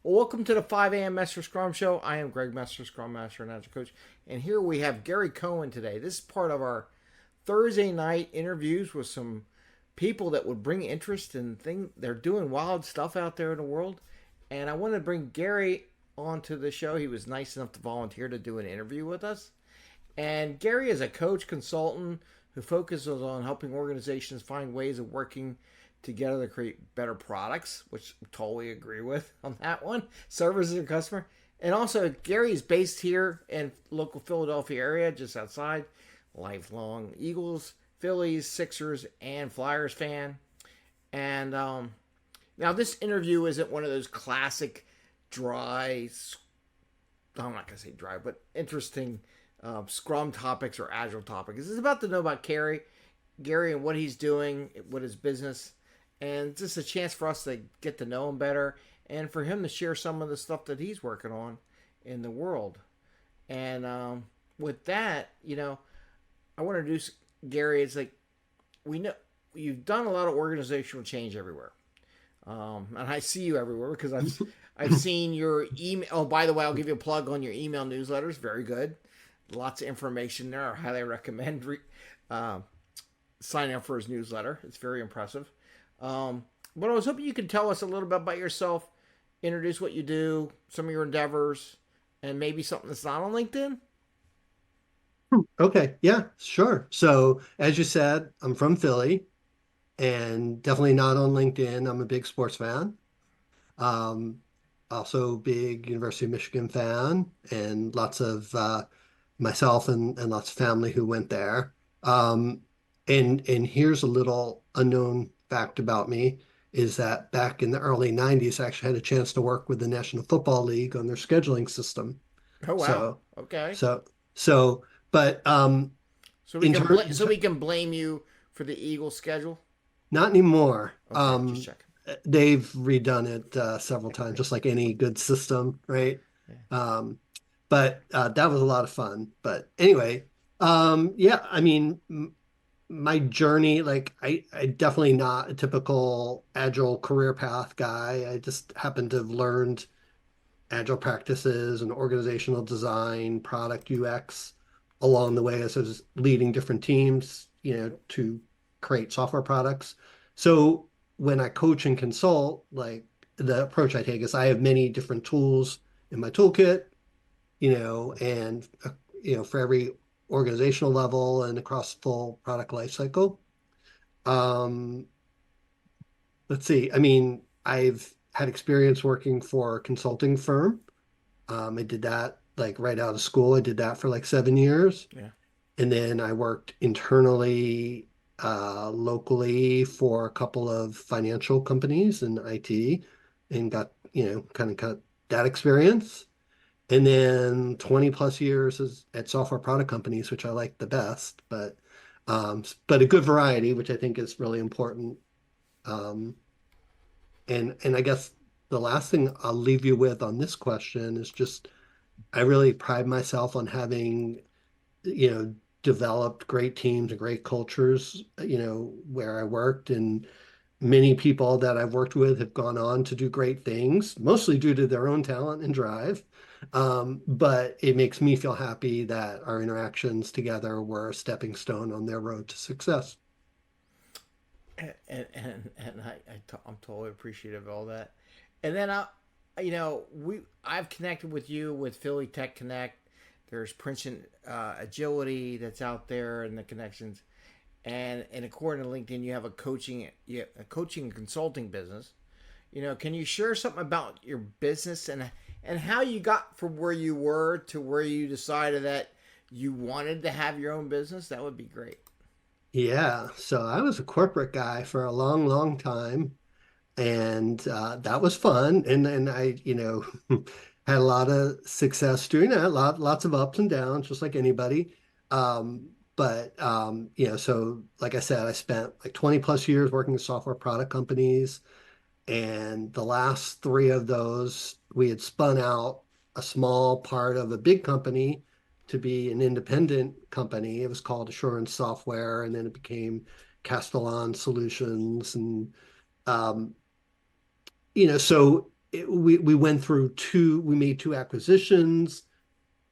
Well, welcome to the 5 a.m. Mester Scrum Show. I am Greg Mester, Scrum Master and Agile Coach. And here we have Gary Cohen today. This is part of our Thursday night interviews with some people that would bring interest in things. They're doing wild stuff out there in the world. And I wanted to bring Gary onto the show. He was nice enough to volunteer to do an interview with us. And Gary is a coach consultant who focuses on helping organizations find ways of working together to create better products, which I totally agree with on that one. Services and customer. And also, Gary is based here in local Philadelphia area, just outside. Lifelong Eagles, Phillies, Sixers, and Flyers fan. And now this interview isn't one of those classic dry, I'm not going to say dry, but interesting Scrum topics or Agile topics. This is about to know about Gary and what he's doing, what his business, and just a chance for us to get to know him better and for him to share some of the stuff that he's working on in the world. And with that, I want to introduce Gary. It's like we know you've done a lot of organizational change everywhere, and I see you everywhere because I've seen your email. Oh, by the way, I'll give you a plug on your email newsletters. Very good, lots of information there. I highly recommend signing up for his newsletter. It's very impressive. But I was hoping you could tell us a little bit about yourself, introduce what you do, some of your endeavors, and maybe something that's not on LinkedIn. Okay, yeah, sure. So, as you said, I'm from Philly and definitely not on LinkedIn. I'm a big sports fan. Um, Also big University of Michigan fan and lots of myself and lots of family who went there. Um, and here's a little unknown fact about me is that back in the early 90s, I actually had a chance to work with the National Football League on their scheduling system. Oh wow. So, Okay. so, so, but So we in can terms, blame you for the Eagles schedule. not anymore. Okay, just check. They've redone it several times, just like any good system, right? Yeah. Um, but that was a lot of fun. But anyway, yeah, I mean, my journey, like I definitely not a typical agile career path guy. I just happened to have learned agile practices and organizational design, product UX along the way as I was leading different teams, to create software products. So when I coach and consult, like the approach I take is I have many different tools in my toolkit, and for every organizational level and across the full product lifecycle. Um, let's see. I mean, I've had experience working for a consulting firm. I did that like right out of school. I did that for like 7 years. Yeah. And then I worked internally, locally for a couple of financial companies in IT and got, kind of got that experience. And then 20 plus years at software product companies, which I like the best, but a good variety, which I think is really important. Um, and I guess the last thing I'll leave you with on this question is just I really pride myself on having, developed great teams and great cultures, where I worked. And many people that I've worked with have gone on to do great things, mostly due to their own talent and drive. But it makes me feel happy that our interactions together were a stepping stone on their road to success. I'm totally appreciative of all that. And then I've connected with you with Philly Tech Connect. There's Princeton Agility that's out there and the connections. And according to LinkedIn, you have a coaching and consulting business. Can you share something about your business and how you got from where you were to where you decided that you wanted to have your own business? That would be great. Yeah, so I was a corporate guy for a long, long time, and that was fun. And I, had a lot of success doing that. Lots of ups and downs, just like anybody. But so like I said, I spent like 20 plus years working in software product companies, and the last three of those, we had spun out a small part of a big company to be an independent company. It was called Assurance Software, and then it became Castellan Solutions. And um, so we went through we made two acquisitions.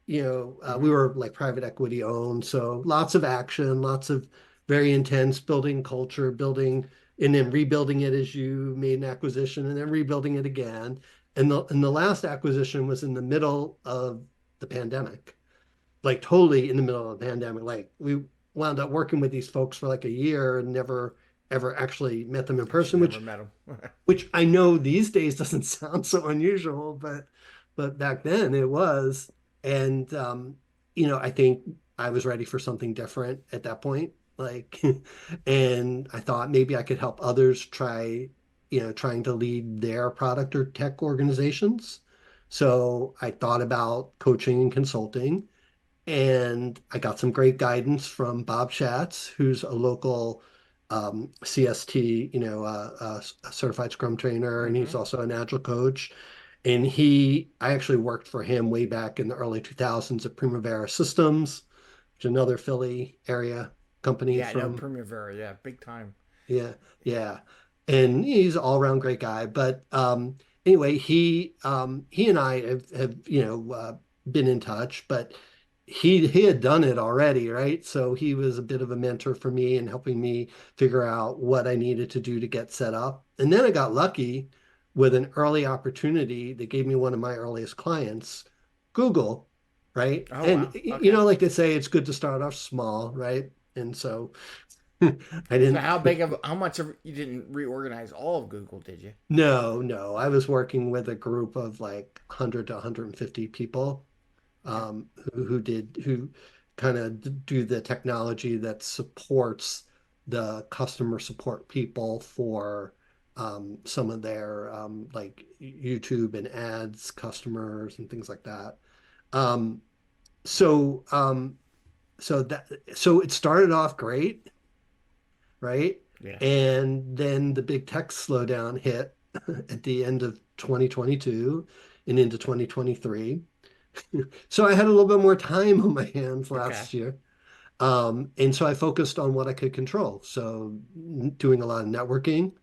We Mm-hmm. were like private equity owned, so lots of action, lots of very intense building culture, building and then rebuilding it as you made an acquisition and then rebuilding it again. And the last acquisition was in the middle of the pandemic, like totally in the middle of the pandemic. Like we wound up working with these folks for like a year and never ever actually met them in Actually, person, never which met him. which I know these days doesn't sound so unusual, but back then it was. And I think I was ready for something different at that point. Like, and I thought maybe I could help others trying to lead their product or tech organizations. So I thought about coaching and consulting, and I got some great guidance from Bob Schatz, who's a local CST, a certified Scrum trainer, and Mm-hmm. he's also an Agile coach. And I actually worked for him way back in the early 2000s at Primavera Systems, which is another Philly area company Yeah, I know from, Primavera. Yeah, big time. yeah, yeah. And he's an all-around great guy. But anyway, he and I have been in touch, but he had done it already, right? So he was a bit of a mentor for me and helping me figure out what I needed to do to get set up. And then I got lucky with an early opportunity that gave me one of my earliest clients, Google, right? Oh And wow. Okay. like they say, it's good to start off small, right? And so I So didn't. how big of how much of you didn't reorganize all of Google, did you? No, no. I was working with a group of like 100 to 150 people Okay. who kind of do the technology that supports the customer support people for some of their like YouTube and ads customers and things like that. Um, so um, so it started off great, right? Yeah. And then the big tech slowdown hit at the end of 2022 and into 2023. So I had a little bit more time on my hands Okay. last year. And so I focused on what I could control. So doing a lot of networking,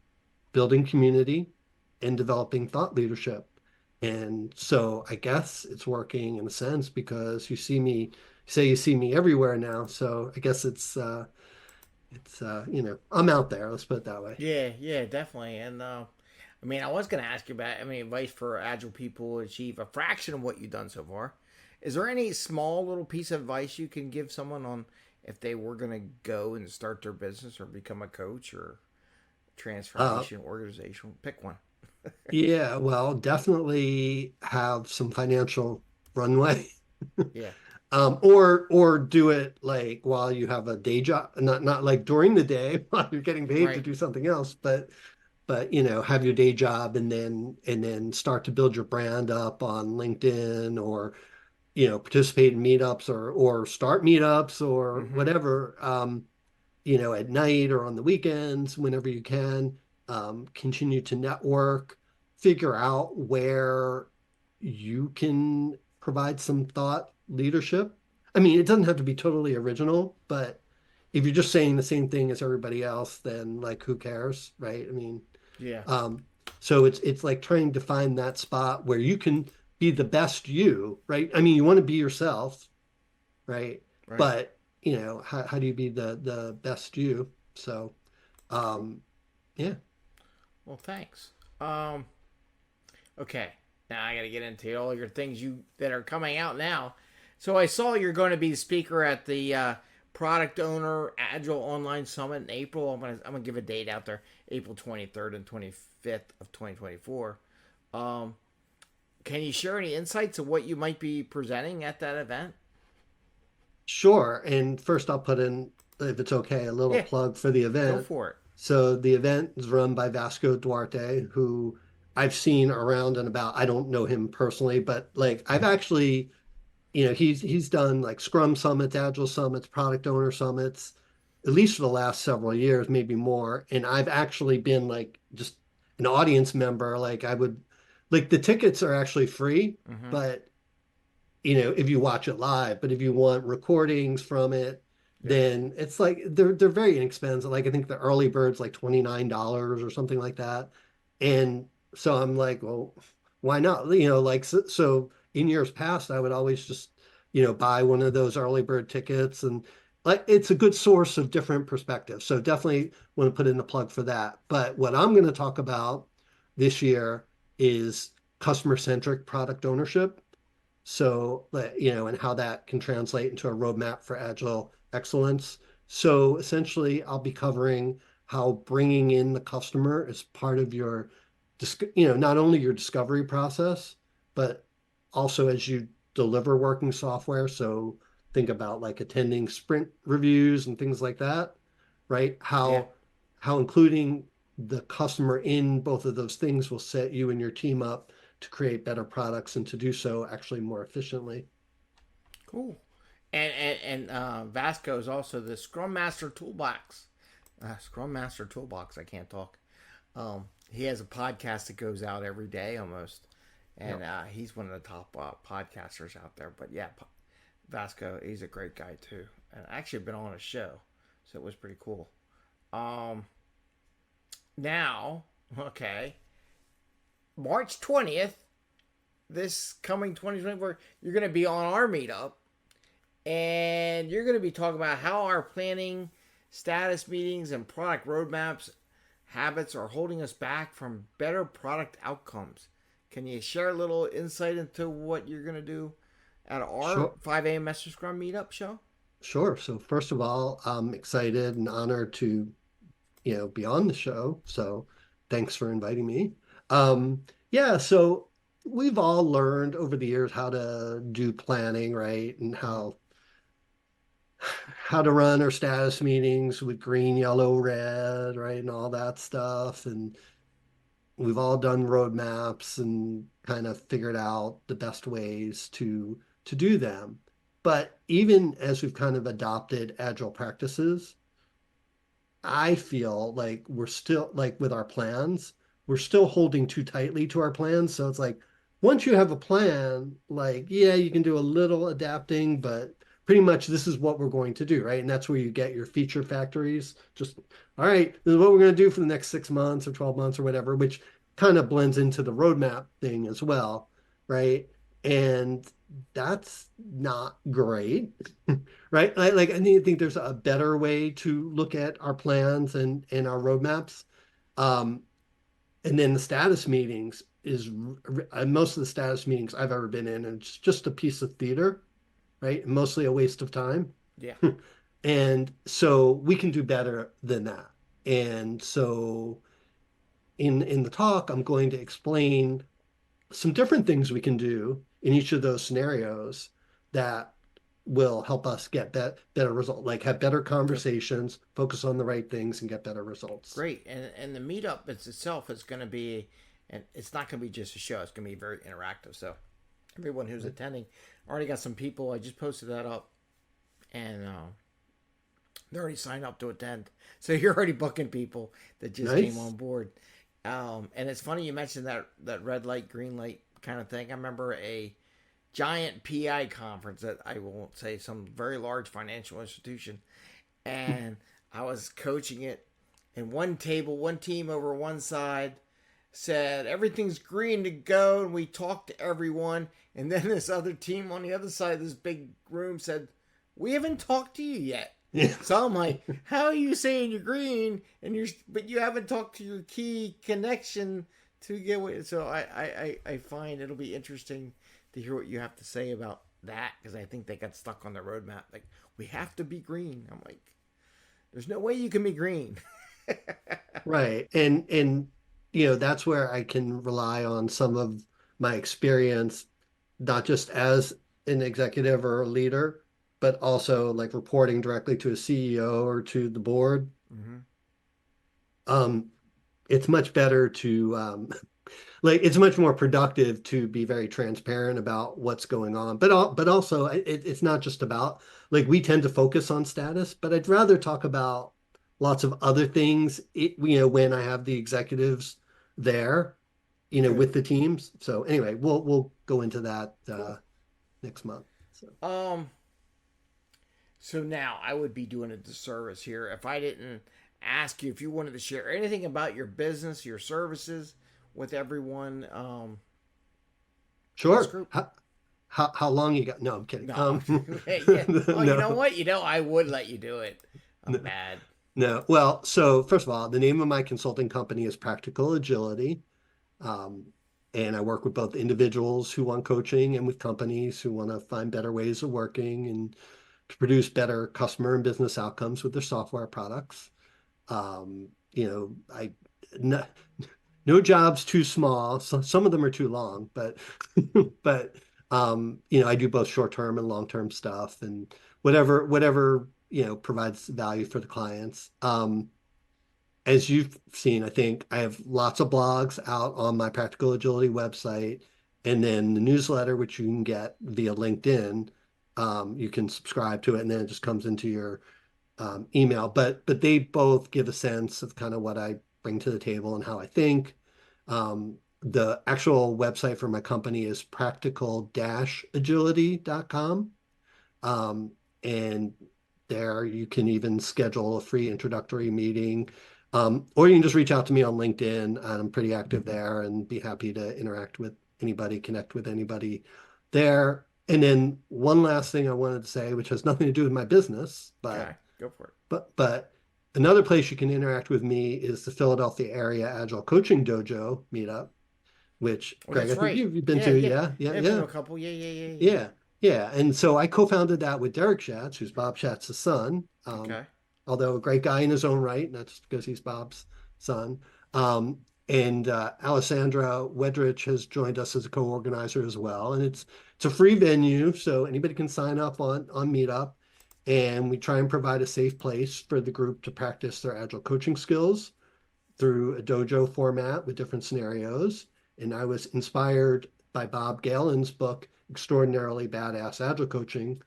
building community, and developing thought leadership. And so I guess it's working in a sense because you see me everywhere now. So I guess I'm out there, let's put it that way. Yeah, yeah, definitely. And I mean, I was going to ask you about, I mean, advice for agile people to achieve a fraction of what you've done so far. Is there any small little piece of advice you can give someone on if they were going to go and start their business or become a coach or Uh, transformation, organizational? Pick one. yeah, well, definitely have some financial runway. Yeah. Or do it like while you have a day job, not like during the day while you're getting paid to Right. do something else, but have your day job and then start to build your brand up on LinkedIn, or participate in meetups, or start meetups or Mm-hmm. whatever. At night or on the weekends, whenever you can, continue to network, figure out where you can provide some thought leadership. I mean, it doesn't have to be totally original, but if you're just saying the same thing as everybody else, then like who cares, right? I mean, Yeah. um, so it's like trying to find that spot where you can be the best you, right? I mean, you want to be yourself, right? Right. But how do you be the best you? So Cool. um, yeah, Well, thanks. Um, okay. Now I got to get into all your things you that are coming out now. So I saw you're going to be the speaker at the Product Owner Agile Online Summit in April. I'm gonna give a date out there, April 23rd and 25th of 2024. Um, can you share any insights of what you might be presenting at that event? sure. And first, I'll put in, if it's okay, a little Yeah, plug for the go event. for it. So the event is run by Vasco Duarte, who I've seen around and about. I don't know him personally, but like I've actually, he's done like Scrum summits, Agile summits, product owner summits, at least for the last several years, maybe more. And I've actually been like just an audience member. Like I would, like the tickets are actually free, Mm-hmm. but if you watch it live, but if you want recordings from it, Yeah. then it's like they're very inexpensive. Like I think the early bird's like $29 or something like that. And so I'm like, well, why not? Like so in years past, I would always just, buy one of those early bird tickets, and like it's a good source of different perspectives. So definitely want to put in a plug for that. But what I'm going to talk about this year is customer-centric product ownership. So, and how that can translate into a roadmap for agile excellence. So essentially, I'll be covering how bringing in the customer is part of your, not only your discovery process, but also as you deliver working software. So think about like attending sprint reviews and things like that, right? Yeah. How including the customer in both of those things will set you and your team up to create better products and to do so actually more efficiently. Cool. And Vasco is also the Scrum Master Toolbox. Scrum Master Toolbox. I can't talk. He has a podcast that goes out every day almost, and Yep. he's one of the top podcasters out there. But yeah, Vasco, he's a great guy too, and I actually been on a show, so it was pretty cool. Um, Now, okay, March 20th, this coming 2024, you're going to be on our meetup, and you're going to be talking about how our planning, status meetings, and product roadmaps habits are holding us back from better product outcomes. Can you share a little insight into what you're going to do at our Sure. 5 a.m. Mester Scrum meetup show? Sure. So first of all, I'm excited and honored to, be on the show. So thanks for inviting me. Yeah, so we've all learned over the years how to do planning, right? And Mm-hmm. how to run our status meetings with green, yellow, red, right? And all that stuff. And we've all done roadmaps and kind of figured out the best ways to do them. But even as we've kind of adopted agile practices, I feel like we're still like with our plans, we're still holding too tightly to our plans. So it's like once you have a plan, like, yeah, you can do a little adapting, but pretty much this is what we're going to do, right? And that's where you get your feature factories. Just, all right, this is what we're going to do for the next 6 months or 12 months or whatever, which kind of blends into the roadmap thing as well, right? And that's not great, right? Like I think there's a better way to look at our plans and our roadmaps. Um, and then the status meetings is most of the status meetings I've ever been in, and it's just a piece of theater, right? Mostly a waste of time. Yeah, And so we can do better than that. And so in the talk, I'm going to explain some different things we can do in each of those scenarios that will help us get better result, like have better good, conversations, focus on the right things, and get better results. great. And the meetup itself is going to be, and it's not going to be just a show. It's going to be very interactive. So everyone who's Right? attending, I already got some people. I just posted that up, and they already signed up to attend. So you're already booking people that just came Nice. on board. And it's funny you mentioned that red light, green light kind of thing. I remember a giant PI conference that I won't say some very large financial institution, and I was coaching it. And one table, one team over one side said everything's green to go, and we talked to everyone. And then this other team on the other side of this big room said, "We haven't talked to you yet." Yeah. So I'm like, "How are you saying you're green and but you haven't talked to your key connection to get what?" So I find it'll be interesting to hear what you have to say about that, because I think they got stuck on the roadmap. Like, we have to be green. I'm like, there's no way you can be green. Right. And that's where I can rely on some of my experience, not just as an executive or a leader, but also like reporting directly to a CEO or to the board. Mm-hmm. Um, it's much better to like it's much more productive to be very transparent about what's going on. But also it's not just about like we tend to focus on status, but I'd rather talk about lots of other things. When I have the executives there, Good. with the teams. So anyway, we'll go into that Cool. next month. So Um. So now I would be doing a disservice here if I didn't ask you if you wanted to share anything about your business, your services with everyone. for this Sure. group. How long you got? No, I'm kidding. No, yeah. Oh, you know No, what? I would let you do it. I'm no, bad. no. Well, so first of all, the name of my consulting company is Practical Agility. Um, and I work with both individuals who want coaching and with companies who want to find better ways of working and to produce better customer and business outcomes with their software products. You know, no, no job's too small. So some of them are too long, but but you know, I do both short-term and long-term stuff and whatever, you know, provides value for the clients. As you've seen, I think I have lots of blogs out on my Practical Agility website, and then the newsletter, which you can get via LinkedIn. You can subscribe to it, and then it just comes into your email. But they both give a sense of kind of what I bring to the table and how I think. The actual website for my company is practical-agility.com. Um, and there you can even schedule a free introductory meeting. Or you can just reach out to me on LinkedIn. I'm pretty active there and be happy to interact with anybody, connect with anybody there. And then one last thing I wanted to say, which has nothing to do with my business, Okay, go for it. but another place you can interact with me is the Philadelphia area Agile Coaching Dojo meetup, which Oh, Greg, I that's think right. you've been Yeah, to. yeah. Yeah, yeah, Yeah, I've been yeah. to a couple. Yeah, yeah, yeah, yeah. Yeah, yeah. And so I co-founded that with Derek Schatz, who's Bob Schatz's son. Okay. Although a great guy in his own right, not just because he's Bob's son. Um, and Alessandra Wedrich has joined us as a co-organizer as well. And it's a free venue, so anybody can sign up on Meetup. And we try and provide a safe place for the group to practice their agile coaching skills through a dojo format with different scenarios. And I was inspired by Bob Galen's book, Extraordinarily Badass Agile Coaching,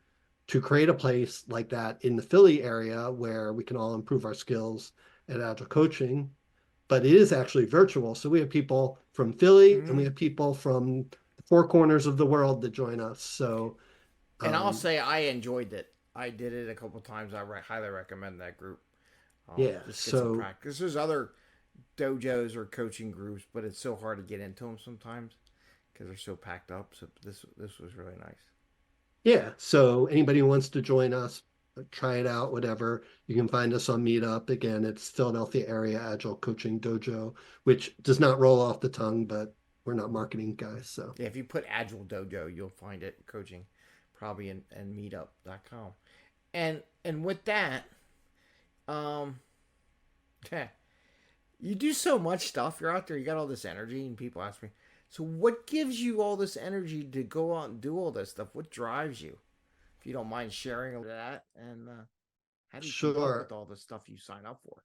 to create a place like that in the Philly area where we can all improve our skills at agile coaching. But it is actually virtual. So we have people from Philly and we Hmm. have people from the four corners of the world that join us. So And I'll um, say I enjoyed it. I did it a couple times. Highly recommend that group. yeah, Just get some so practice. There's other dojos or coaching groups, but it's so hard to get into them sometimes because they're so packed up. So this was really nice. yeah, so anybody who wants to join us, try it out, whatever, you can find us on Meetup. Again, it's Philadelphia Area Agile Coaching Dojo, which does not roll off the tongue, but we're not marketing guys. So, Yeah, if you put Agile Dojo, you'll find it coaching, probably in Meetup.com. And with that, um, you do so much stuff. You're out there. You got all this energy, and people ask me, so what gives you all this energy to go out and do all this stuff? What drives you? If you don't mind sharing that, and how do you keep up with sure, all the stuff you sign up for?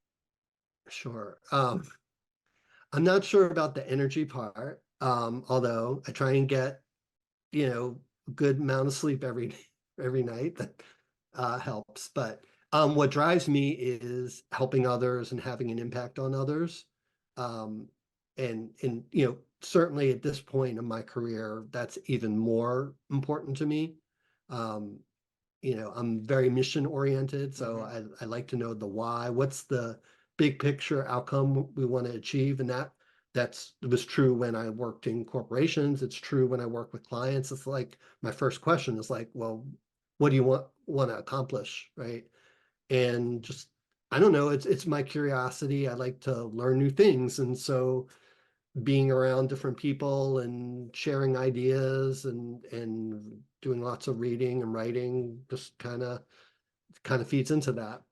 sure. I'm not sure about the energy part, although I try and get, you know, a good amount of sleep every night. That helps. But what drives me is helping others and having an impact on others. Um, and you know, certainly at this point in my career, that's even more important to me. Um, you know, I'm very mission oriented, so Mm-hmm. I like to know the why. What's the big picture outcome we want to achieve? And it was true when I worked in corporations. It's true when I work with clients. It's like my first question is like, well, what do you want to accomplish, right? And just I don't know. It's my curiosity. I like to learn new things, and so being around different people and sharing ideas and doing lots of reading and writing just kind of feeds into that.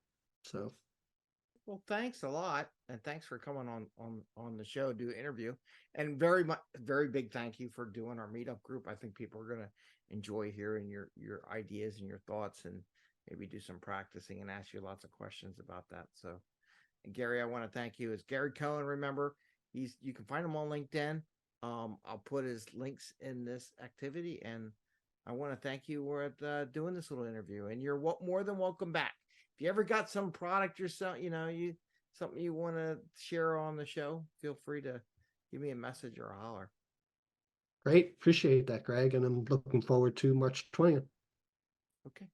So Well, thanks a lot, and thanks for coming on the show, do an interview, and very big thank you for doing our meetup group. I think people are gonna enjoy hearing your ideas and your thoughts, and maybe do some practicing and ask you lots of questions about that. So, and Gary, I want to thank you. It's Gary Cohen. Remember, you can find him on LinkedIn. I'll put his links in this activity, and I want to thank you for doing this little interview. And you're more than welcome back. If you ever got some product yourself, you something you want to share on the show, feel free to give me a message or a holler. great. Appreciate that, Greg. And I'm looking forward to March 20th. Okay.